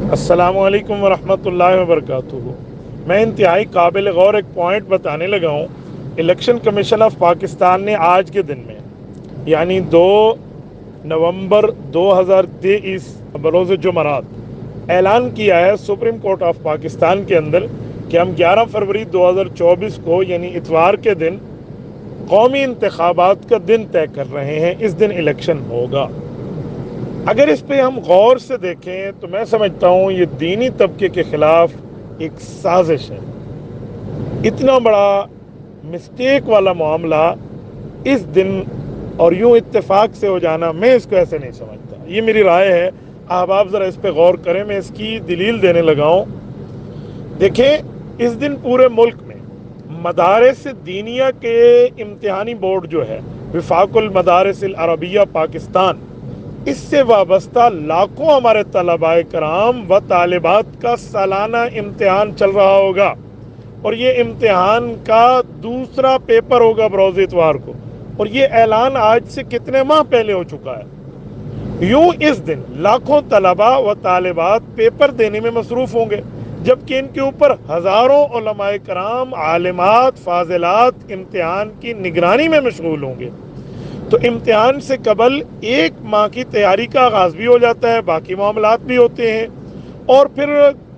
अस्सलामु अलैकुम वरहमतुल्लाहि वबरकातुहू। मैं इंतहाई काबिल गौर एक पॉइंट बताने लगा हूँ। इलेक्शन कमीशन ऑफ पाकिस्तान ने आज के दिन में यानी 2 नवंबर 2023 बरोज़ जुमरात ऐलान किया है सुप्रीम कोर्ट ऑफ पाकिस्तान के अंदर कि हम 11 फरवरी 2024 को यानी इतवार के दिन कौमी इंतखाबात का दिन तय कर रहे हैं। इस दिन इलेक्शन होगा। अगर इस पे हम गौर से देखें तो मैं समझता हूँ ये दीनी तबके के खिलाफ एक साजिश है। इतना बड़ा मिस्टेक वाला मामला इस दिन और यूं इत्तेफाक से हो जाना, मैं इसको ऐसे नहीं समझता। ये मेरी राय है, आप ज़रा इस पे गौर करें। मैं इसकी दलील देने लगा हूँ। देखें, इस दिन पूरे मुल्क में मदारिस दीनिया के इम्तिहानी बोर्ड जो है विफाकुल मदारिसिल अरबिया पाकिस्तान, इससे वाबस्ता लाखों हमारे तलबाए कराम व तालिबात का सालाना इम्तिहान चल रहा होगा और ये इम्तिहान का दूसरा पेपर होगा बरोज़ इतवार को। और ये ऐलान आज से कितने माह पहले हो चुका है। यूं इस दिन लाखों तलबा व तालिबात पेपर देने में मसरूफ होंगे, जबकि इनके ऊपर हज़ारों उलमाए कराम, आलिमात, फाजिलात इम्तिहान की निगरानी में मशगूल होंगे। तो इम्तिहान से कबल एक माह की तैयारी का आगाज भी हो जाता है, बाकी मामलात भी होते हैं। और फिर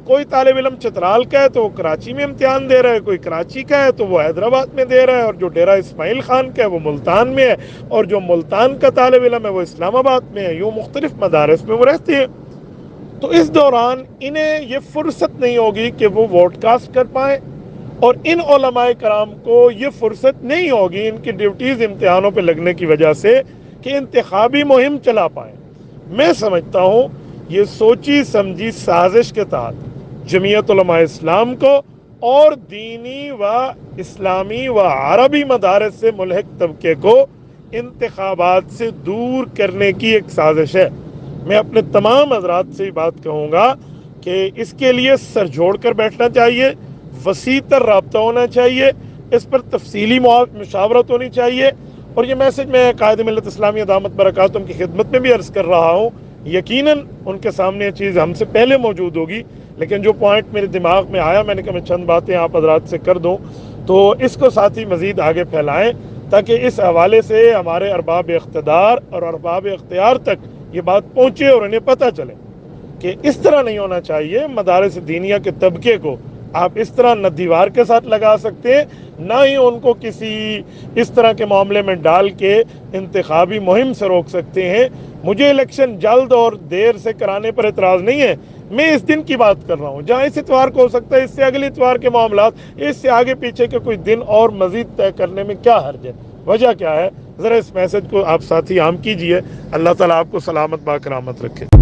कोई तालिब इल्म चित्राल का है तो वो कराची में इम्तिहान दे रहा है, कोई कराची का है तो वो हैदराबाद में दे रहा है, और जो डेरा इस्माइल खान का है वो मुल्तान में है, और जो मुल्तान का तालिब इल्म है वो इस्लामाबाद में है। यूँ मुख्तलिफ मदारिस में वो रहते हैं। तो इस दौरान इन्हें ये फुर्सत नहीं होगी कि वो वोट कास्ट कर पाएँ, और इन उलमाए कराम को ये फुर्सत नहीं होगी इनकी ड्यूटीज़ इम्तिहानों पे लगने की वजह से कि इंतखाबी मुहिम चला पाएँ। मैं समझता हूँ ये सोची समझी साजिश के तहत जमीयत उलमाए इस्लाम को और दीनी व इस्लामी व अरबी मदारिस से मुल्हिक तबके को इंतखाबात से दूर करने की एक साजिश है। मैं अपने तमाम हज़रात से बात कहूँगा कि इसके लिए सर जोड़ कर बैठना चाहिए, वसीतर राब्ता होना चाहिए, इस पर तफसीली मुशावरत होनी चाहिए। और ये मैसेज मैं कायद मिल्लत इस्लामी दामत बरकातुहू की खिदमत में भी अर्ज़ कर रहा हूँ। यकीनन उनके सामने ये चीज़ हमसे पहले मौजूद होगी, लेकिन जो पॉइंट मेरे दिमाग में आया मैंने कहा मैं चंद बातें आप हज़रात से कर दूँ, तो इसको साथ ही मज़ीद आगे फैलाएँ ताकि इस हवाले से हमारे अरबाब इख्तिदार और अरबाब इख्तियार तक ये बात पहुँचे और इन्हें पता चले कि इस तरह नहीं होना चाहिए। मदारिस दीनिया के तबके को आप इस तरह न दीवार के साथ लगा सकते हैं, ना ही उनको किसी इस तरह के मामले में डाल के इंतखाबी मुहिम से रोक सकते हैं। मुझे इलेक्शन जल्द और देर से कराने पर एतराज़ नहीं है, मैं इस दिन की बात कर रहा हूँ। जहाँ इस इतवार को हो सकता है, इससे अगले इतवार के मामलात, इससे आगे पीछे के कोई दिन और मज़ीद तय करने में क्या हर्ज है, वजह क्या है। ज़रा इस मैसेज को आप साथी आम कीजिए। अल्लाह ताला आपको सलामत बाकरामत रखे।